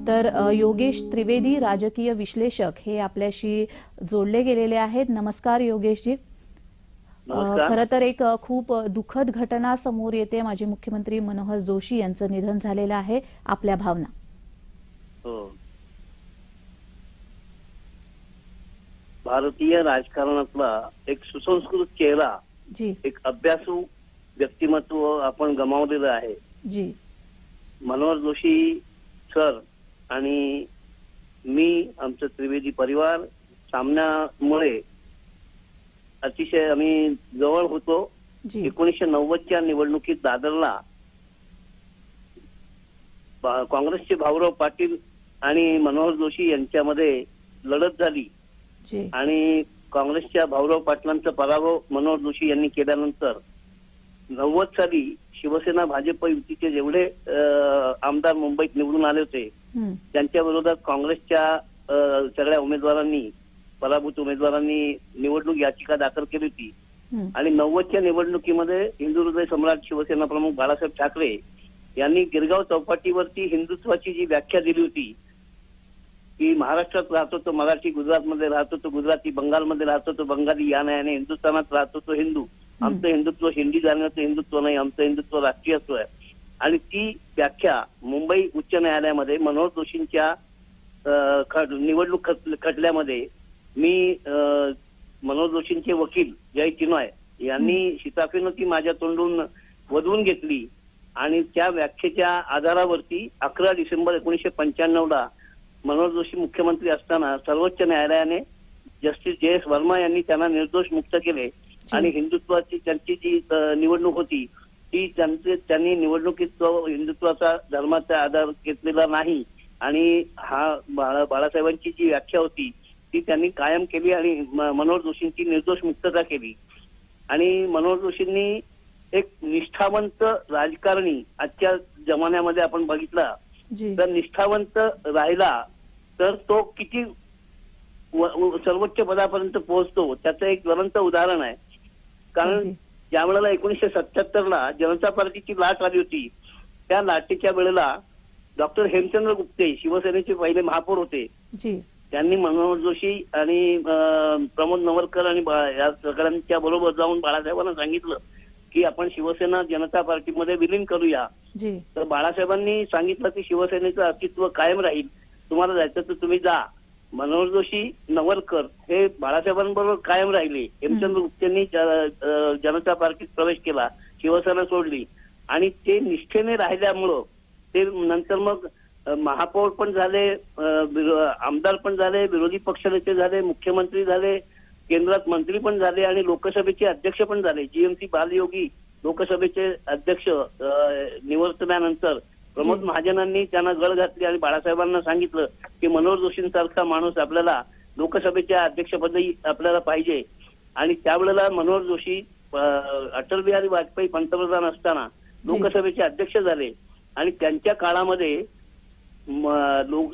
तर योगेश त्रिवेदी राजकीय विश्लेषक हे आपल्याशी जोडले गेलेले आहेत। नमस्कार योगेशजी। खरं तर एक खूप दुःखद घटना समोर येते। माजी मुख्यमंत्री मनोहर जोशी यांचं निधन झालेलं आहे। आपल्या भावना? भारतीय राजकारणातला एक सुसंस्कृत चेहरा, एक अभ्यासू व्यक्तिमत्व आपण गमावलेलं आहे। जी, मनोहर जोशी सर आणि मी, आमचं त्रिवेदी परिवार सामन्यामुळे अतिशय आम्ही जवळ होतो। 1990च्या निवडणुकीत दादरला काँग्रेसचे भाऊराव पाटील आणि मनोहर जोशी यांच्यामध्ये लढत झाली आणि काँग्रेसच्या भाऊराव पाटलांचा पराभव मनोहर जोशी यांनी केल्यानंतर 90 साली शिवसेना भाजप युतीचे जेवढे आमदार मुंबईत निवडून आले होते त्यांच्या विरोधात काँग्रेसच्या सगळ्या उमेदवारांनी, पराभूत उमेदवारांनी निवडणूक याचिका दाखल केली होती आणि 90च्या निवडणुकीमध्ये हिंदू हृदय सम्राट शिवसेना प्रमुख बाळासाहेब ठाकरे यांनी गिरगाव चौपाटीवरती हिंदुत्वाची जी व्याख्या दिली होती की महाराष्ट्रात राहतो तो मराठी, गुजरातमध्ये राहतो तो गुजराती, बंगालमध्ये राहतो तो बंगाली, या नाही हिंदुस्थानात राहतो तो हिंदू, आमचं हिंदुत्व हिंदी जाणण्याचं हिंदुत्व नाही, आमचं हिंदुत्व राष्ट्रीयत्व आहे। आणि ती व्याख्या मुंबई उच्च न्यायालयामध्ये मनोहर जोशींच्या निवडणूक खटल्यामध्ये मी मनोहर जोशींचे वकील जय चिनॉय यांनी शिताफीनं ती माझ्या तोंडून वधवून घेतली आणि त्या व्याख्येच्या आधारावरती 11 डिसेंबर 1995ला मनोहर जोशी मुख्यमंत्री असताना सर्वोच्च न्यायालयाने जस्टिस JS वर्मा यांनी त्यांना निर्दोष मुक्त केले आणि हिंदुत्वाची त्यांची जी निवडणूक होती ती त्यांनी निवडणुकीत हिंदुत्वाचा धर्माचा आधार घेतलेला नाही आणि हा बाळासाहेबांची जी व्याख्या होती ती त्यांनी कायम केली आणि मनोहर जोशींची निर्दोष मुक्तता केली। आणि मनोहर जोशींनी एक निष्ठावंत राजकारणी आजच्या जमान्यामध्ये आपण बघितला तर निष्ठावंत राहिला तर तो किती सर्वोच्च पदापर्यंत पोहोचतो त्याचं एक ज्वलंत उदाहरण आहे। कारण ज्या वेळेला 1977ला जनता पार्टीची लाट आली होती त्या लाटेच्या वेळेला डॉक्टर हेमचंद्र गुप्ते शिवसेनेचे पहिले महापौर होते, त्यांनी मनोहर जोशी आणि प्रमोद नवलकर आणि या सगळ्यांच्या बरोबर जाऊन बाळासाहेबांना सांगितलं की आपण शिवसेना जनता पार्टीमध्ये विलीन करूया। तर बाळासाहेबांनी सांगितलं की शिवसेनेचं अस्तित्व कायम राहील, तुम्हाला जायचं तर तुम्ही जा। मनोहर जोशी, नवलकर हे बाळासाहेबांबरोबर कायम राहिले। हेमचंद्र गुप्तेंनी जनता पार्टीत प्रवेश केला, शिवसेना सोडली आणि ते निष्ठेने राहिल्यामुळं ते नंतर मग महापौर पण झाले, आमदार पण झाले, विरोधी पक्षनेते झाले, मुख्यमंत्री झाले, केंद्रात मंत्री पण झाले आणि लोकसभेचे अध्यक्ष पण झाले। GMC बालयोगी लोकसभेचे अध्यक्ष निवर्तल्यानंतर प्रमोद महाजनांनी त्यांना गळ घातली आणि बाळासाहेबांना सांगितलं की मनोहर जोशींसारखा माणूस आपल्याला लोकसभेच्या अध्यक्षपदी आपल्याला पाहिजे। आणि त्यावेळेला मनोहर जोशी अटल बिहारी वाजपेयी पंतप्रधान असताना लोकसभेचे अध्यक्ष झाले आणि त्यांच्या काळामध्ये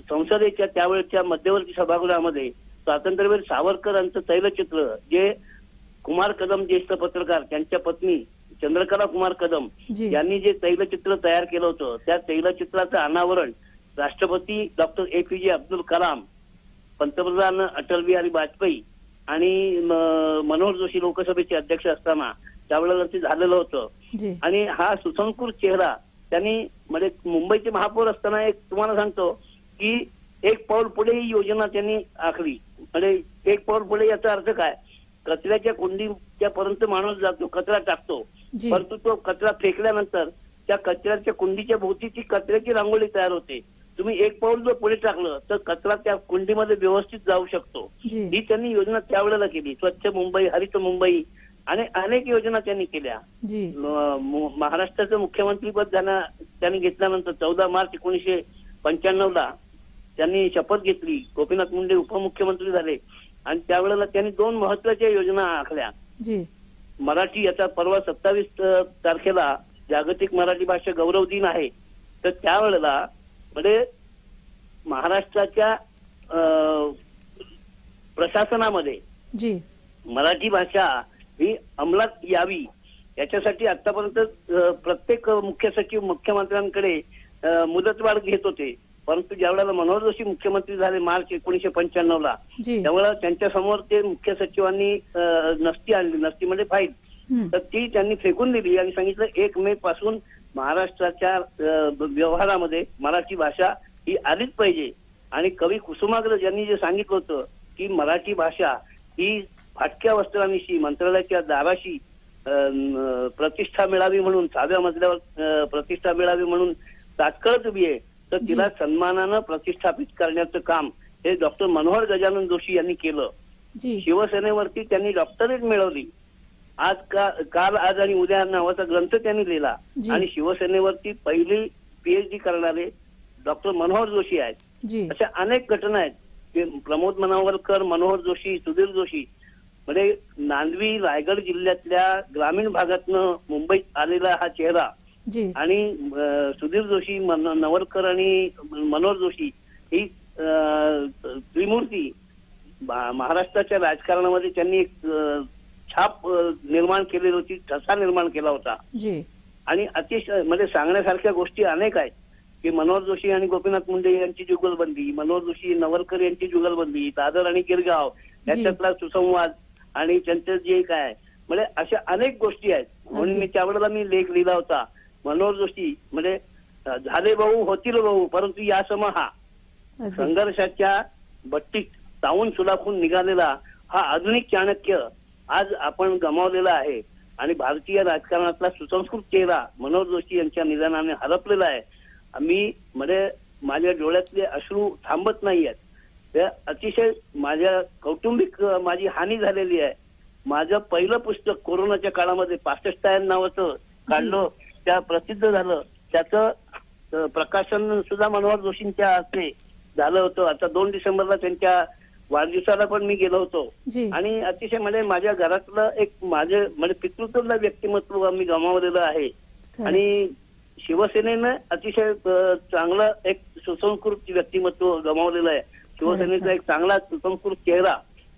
संसदेच्या त्यावेळेच्या मध्यवर्ती सभागृहामध्ये स्वातंत्र्यवीर सावरकर यांचं तैलचित्र जे कुमार कदम ज्येष्ठ पत्रकार त्यांच्या पत्नी चंद्रकला कुमार कदम यांनी जे तैलचित्र तयार केलं होतं त्या तैलचित्राचं अनावरण राष्ट्रपती डॉक्टर APJ अब्दुल कलाम, पंतप्रधान अटल बिहारी वाजपेयी आणि मनोहर जोशी लोकसभेचे अध्यक्ष असताना त्यावेळेला ते झालेलं होतं। आणि हा सुसंस्कृत चेहरा त्यांनी म्हणजे मुंबईचे महापौर असताना एक तुम्हाला सांगतो की एक पाऊल पुढे ही योजना त्यांनी आखली। म्हणजे एक पाऊल पुढे याचा अर्थ काय, कचऱ्याच्या कुंडीच्या पर्यंत माणूस जातो, कचरा टाकतो, परंतु तो कचरा फेकल्यानंतर त्या कचऱ्याच्या कुंडीच्या भोवती ती कचऱ्याची रांगोळी तयार होते। तुम्ही एक पाऊल जर पुढे टाकलं तर कचरा त्या कुंडीमध्ये व्यवस्थित जाऊ शकतो। ही त्यांनी योजना त्यावेळेला केली। स्वच्छ मुंबई, हरित मुंबई आणि अनेक योजना त्यांनी केल्या। महाराष्ट्राचं मुख्यमंत्रीपद त्यांनी घेतल्यानंतर 14 मार्च 1995ला त्यांनी शपथ घेतली, गोपीनाथ मुंडे उपमुख्यमंत्री झाले आणि त्यावेळेला त्यांनी 2 महत्वाच्या योजना आखल्या। मराठी, याचा परवा 27 तारखेला जागतिक मराठी भाषा गौरव दिन आहे, तर त्यावेळेला म्हणजे महाराष्ट्राच्या प्रशासनामध्ये मराठी भाषा ही अंमलात यावी याच्यासाठी आतापर्यंत प्रत्येक मुख्य सचिव मुख्यमंत्र्यांकडे मुदतवाढ घेत होते परंतु ज्यावेळेला मनोहर जोशी मुख्यमंत्री झाले मार्च 1995ला, त्यावेळेला त्यांच्या समोर ते मुख्य सचिवांनी नसती आणली, नसती म्हणजे फाईल, तर ती त्यांनी फेकून दिली आणि सांगितलं 1 मे पासून महाराष्ट्राच्या व्यवहारामध्ये मराठी भाषा ही आलीच पाहिजे. आणि कवी कुसुमाग्रज यांनी जे सांगितलं होतं की मराठी भाषा ही फाटक्या वस्त्रांशी मंत्रालयाच्या दाराशी प्रतिष्ठा मिळावी म्हणून, 6व्या मजल्यावर प्रतिष्ठा मिळावी म्हणून तात्काळच उभी आहे, तर तिला सन्मानानं प्रतिष्ठापित करण्याचं काम हे डॉक्टर मनोहर गजानन जोशी यांनी केलं. शिवसेनेवरती त्यांनी डॉक्टरेट मिळवली. काल आज आणि उद्या नावाचा ग्रंथ त्यांनी लिहिला आणि शिवसेनेवरती पहिली PhD करणारे डॉक्टर मनोहर जोशी आहेत. अशा अनेक घटना आहेत. प्रमोद मनावरकर, मनोहर जोशी, सुधीर जोशी, म्हणजे नांदवी रायगड जिल्ह्यातल्या ग्रामीण भागातनं मुंबईत आलेला हा चेहरा आणि सुधीर जोशी, नवलकर आणि मनोहर जोशी ही त्रिमूर्ती महाराष्ट्राच्या राजकारणामध्ये त्यांनी एक छाप निर्माण केलेली होती, ठसा निर्माण केला होता. आणि अतिशय म्हणजे सांगण्यासारख्या गोष्टी अनेक आहेत की मनोहर जोशी आणि गोपीनाथ मुंडे यांची जुगलबंदी, मनोहर जोशी नवलकर यांची जुगलबंदी, दादर आणि गिरगाव याच्यातला सुसंवाद आणि त्यांचं जे काय म्हणजे अशा अनेक गोष्टी आहेत. म्हणून मी त्यावेळेला लेख लिहिला होता, मनोहर जोशी म्हणजे झाले भाऊ होतील भाऊ, परंतु या हा संघर्षाच्या भट्टीत तावून सुलाखून निघालेला हा आधुनिक चाणक्य आज आपण गमावलेला आहे. आणि भारतीय राजकारणातला सुसंस्कृत चेहरा मनोहर जोशी यांच्या निधनाने हरपलेला आहे. मी म्हणजे माझ्या डोळ्यातले अश्रू थांबत नाही आहेत. त्या अतिशय माझ्या कौटुंबिक माझी हानी झालेली आहे. माझं पहिलं पुस्तक कोरोनाच्या काळामध्ये 65 नावाचं काढलं, त्या प्रसिद्ध झालं. त्याचं प्रकाशन सुद्धा मनोहर जोशींच्या हस्ते झालं होतं. आता 2 डिसेंबरला त्यांच्या वाढदिवसाला पण मी गेलो होतो. आणि अतिशय म्हणजे माझ्या घरातलं एक माझे म्हणजे पितृत्वला व्यक्तिमत्व मी गमावलेलं आहे. आणि शिवसेनेनं अतिशय चांगलं एक सुसंस्कृत व्यक्तिमत्व गमावलेलं आहे. शिवसेनेचा एक चांगला सुसंस्कृत चेहरा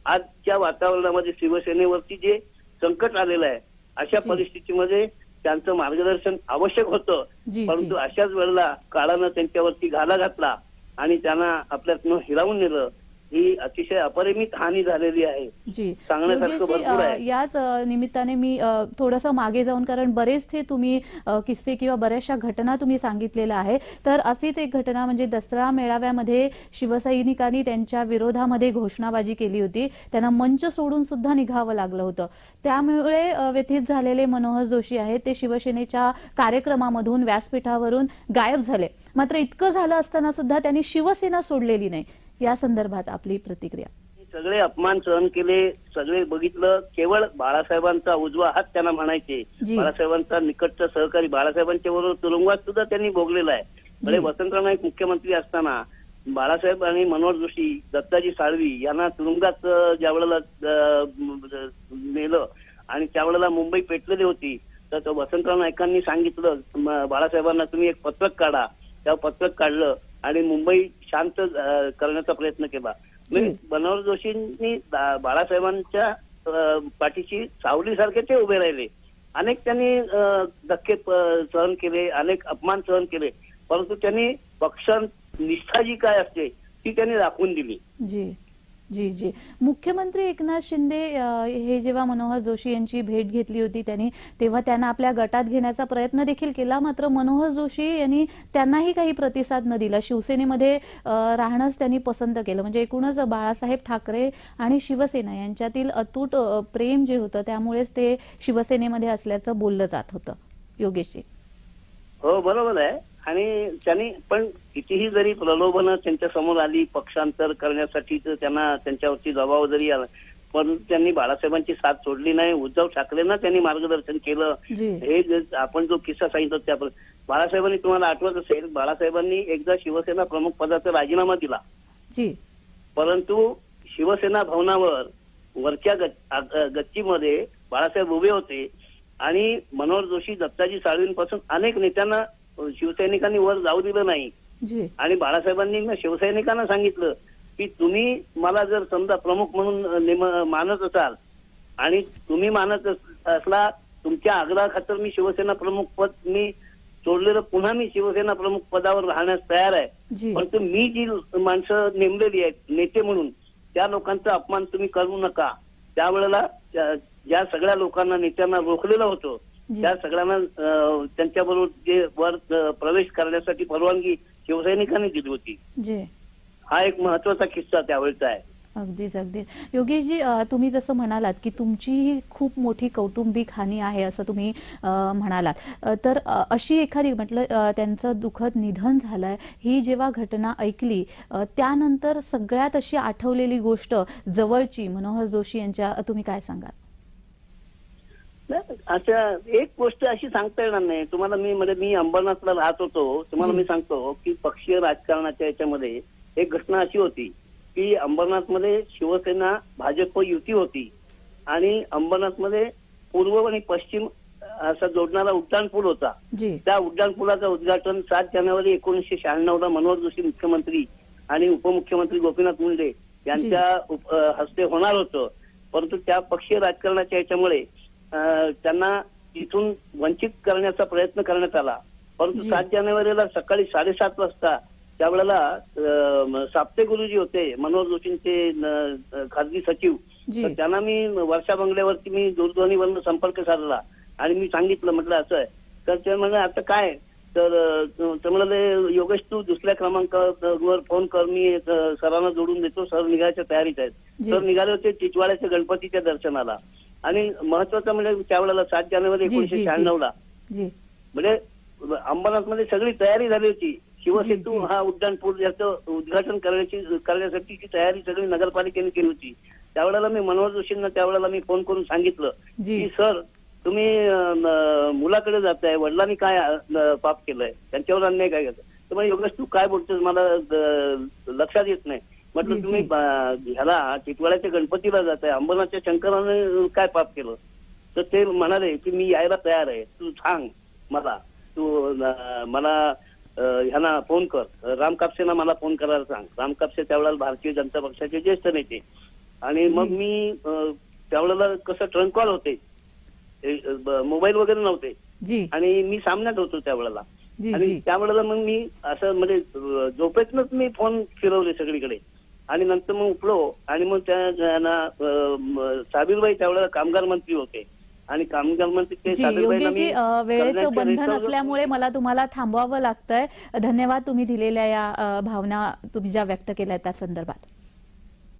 आजच्या वातावरणामध्ये शिवसेनेवरती जे संकट आलेलं आहे अशा परिस्थितीमध्ये त्यांचं मार्गदर्शन आवश्यक होतं. परंतु अशाच वेळेला काळानं त्यांच्यावरती घाला घातला आणि त्यांना आपल्यातनं हिरावून नेलं. ही अतिशय अपरिमित हानी झालेली आहे. सांगण्यासारखं भरपूर आहे. याच निमित्ताने मी थोडंसं मागे जाऊन, कारण बरेचसे तुम्ही किस्से किंवा बऱ्याचशा घटना तुम्ही सांगितलेल्या आहे, तर अशीच एक घटना म्हणजे दसरा मेळाव्यामध्ये शिवसैनिकांनी त्यांच्या विरोधामध्ये घोषणाबाजी केली होती. त्यांना मंच सोडून सुद्धा निघावं लागलं होतं. त्यामुळे व्यथित झालेले मनोहर जोशी आहेत ते शिवसेनेच्या कार्यक्रमामधून व्यासपीठावरून गायब झाले. मात्र इतकं झालं असताना सुद्धा त्यांनी शिवसेना सोडलेली नाही. या संदर्भात आपली प्रतिक्रिया. सगळे अपमान सहन केले, सगळे बघितलं, केवळ बाळासाहेबांचा उजवा हात त्यांना म्हणायचे. बाळासाहेबांचा निकटचा सहकारी, बाळासाहेबांच्या बरोबर तुरुंगात सुद्धा त्यांनी भोगलेला आहे. म्हणजे वसंतराव नाईक मुख्यमंत्री असताना बाळासाहेब आणि मनोहर जोशी, दत्ताजी साळवी यांना तुरुंगात ज्या वेळेला नेलं आणि त्यावेळेला मुंबई पेटलेली होती, तर वसंतराव नाईकांनी सांगितलं बाळासाहेबांना तुम्ही एक पत्रक काढा. त्या पत्रक काढलं आणि मुंबई शांत करण्याचा प्रयत्न केला. मनोहर जोशींनी बाळासाहेबांच्या पाठीशी सावलीसारखे ते उभे राहिले. अनेक त्यांनी धक्के सहन केले, अनेक अपमान सहन केले, परंतु त्यांनी पक्षनिष्ठा जी काय असते ती त्यांनी दाखवून दिली. जी जी. मुख्यमंत्री एकनाथ शिंदे हे जेव्हा मनोहर जोशी यांची भेट घेतली होती तेव्हा त्यांना आपल्या गटात घेण्याचा प्रयत्न देखील केला. मात्र मनोहर जोशी यांनी त्यांनाही काही प्रतिसाद न दिला. शिवसेनेमध्ये राहणंच त्यांनी पसंत केलं. म्हणजे एकूणच बाळासाहेब ठाकरे आणि शिवसेना यांच्यातील अतूट प्रेम जे होतं त्यामुळेच ते शिवसेनेमध्ये असल्याचं बोललं जात होतं. योगेशजी. हो बरोबर आहे. आणि त्यांनी पण कितीही जरी प्रलोभनं त्यांच्या समोर आली पक्षांतर करण्यासाठी, तर त्यांना त्यांच्यावरती दबाव जरी आला, पण त्यांनी बाळासाहेबांची साथ सोडली नाही. उद्धव ठाकरेंना त्यांनी मार्गदर्शन केलं. हे आपण जो किस्सा सांगितला त्या बाळासाहेबांनी, तुम्हाला आठवत असेल, बाळासाहेबांनी एकदा शिवसेना प्रमुख पदाचा राजीनामा दिला. परंतु शिवसेना भवनावर वरच्या गच्चीमध्ये बाळासाहेब उभे होते आणि मनोहर जोशी, दत्ताजी साळवींपासून अनेक नेत्यांना शिवसैनिकांनी वर जाऊ दिलं नाही. आणि बाळासाहेबांनी शिवसैनिकांना सांगितलं की तुम्ही मला जर समजा प्रमुख म्हणून मानत असाल आणि तुम्ही मानत असला, तुमच्या आग्रहाखातर मी शिवसेना प्रमुख पद मी सोडलेलं पुन्हा मी शिवसेना प्रमुख पदावर राहण्यास तयार आहे. जी परंतु मी जी माणसं नेमलेली आहेत नेते म्हणून त्या लोकांचा अपमान तुम्ही करू नका. त्यावेळेला ज्या सगळ्या लोकांना नेत्यांना रोखलेलं होतं जी त्या सगळ्यांना त्यांच्याबरोबर जे वर प्रवेश करण्यासाठी परवानगी शिवसैनिकांनी दिली होती. जी हा एक महत्वाचा किस्सा त्यावेळेचा आहे. अगदीच अगदीच. योगेशजी, तुम्ही जसं म्हणालात की तुमची ही खूप मोठी कौटुंबिक हानी आहे असं तुम्ही म्हणालात, तर अशी एखादी म्हटलं त्यांचं दुःखद निधन झालंय, ही जेव्हा घटना ऐकली त्यानंतर सगळ्यात अशी आठवलेली गोष्ट जवळची मनोहर जोशी यांच्या, तुम्ही काय सांगाल? अच्छा, एक गोष्ट अशी सांगता येणार नाही तुम्हाला. मी अंबरनाथला राहत होतो. तुम्हाला मी सांगतो की पक्षीय राजकारणाच्या याच्यामध्ये एक घटना अशी होती की अंबरनाथमध्ये शिवसेना भाजप युती होती आणि अंबरनाथमध्ये पूर्व आणि पश्चिम असा जोडणारा उड्डाणपूल होता. त्या उड्डाणपुलाचं उद्घाटन 7 जानेवारी 1996 मनोहर जोशी मुख्यमंत्री आणि उपमुख्यमंत्री गोपीनाथ मुंडे यांच्या हस्ते होणार होतं. परंतु त्या पक्षीय राजकारणाच्या याच्यामुळे त्यांना इथून वंचित करण्याचा प्रयत्न करण्यात आला. परंतु 7 जानेवारीला सकाळी 7:30 वाजता त्यावेळेला साप्ते गुरुजी होते मनोहर जोशींचे खासगी सचिव. तर त्यांना मी वर्षा बंगल्यावरती मी दूरध्वनीवरून संपर्क साधला आणि मी सांगितलं, म्हटलं असं आहे. तर ते म्हणाले आता काय, तर ते म्हणाले योगेश तू दुसऱ्या क्रमांकावर फोन कर, मी सरांना जोडून देतो, सर निघायच्या तयारीत आहेत. सर निघाले होते टिटवाळ्याच्या गणपतीच्या दर्शनाला. आणि महत्वाचं म्हणजे त्यावेळेला 7 जानेवारी 1996 म्हणजे अंबरनाथमध्ये सगळी तयारी झाली होती. शिवसेतू हा उड्डाणपूल याचं उद्घाटन करण्यासाठीची तयारी सगळी नगरपालिकेने केली होती. त्यावेळेला मी मनोहर जोशींना त्यावेळेला मी फोन करून सांगितलं की सर तुम्ही मुलाकडे जाताय, वडिलांनी काय पाप केलंय, त्यांच्यावर अन्याय काय करताय. तर म्हणजे योगेश तू काय बोलतोस मला लक्षात येत नाही. म्हटलं तुम्ही ह्याला टिटवाळ्याच्या गणपतीला जाताय, अंबरनाथच्या शंकराने काय पाप केलं. तर ते म्हणाले की मी यायला तयार आहे, तू सांग मला, तू मला ह्यांना फोन कर, राम कापसेना मला फोन करायला सांग. राम कापसे त्यावेळेला भारतीय जनता पक्षाचे ज्येष्ठ नेते. आणि मग मी त्यावेळेला कसं ट्रंक कॉल होते, मोबाईल वगैरे नव्हते आणि मी सामन्यात होतो त्यावेळेला. आणि त्यावेळेला मग मी असं म्हणजे झोपेतनच मी फोन फिरवले सगळीकडे आणि नंतर मग उठलो आणि मग त्या साबीरबाई त्यावेळेला कामगार मंत्री होते आणि कामगार मंत्री योगेशजी, वेळेचं बंधन असल्यामुळे मला तुम्हाला थांबवावं लागतंय. धन्यवाद तुम्ही दिलेल्या या भावना तुम्ही ज्या व्यक्त केल्या त्या संदर्भात.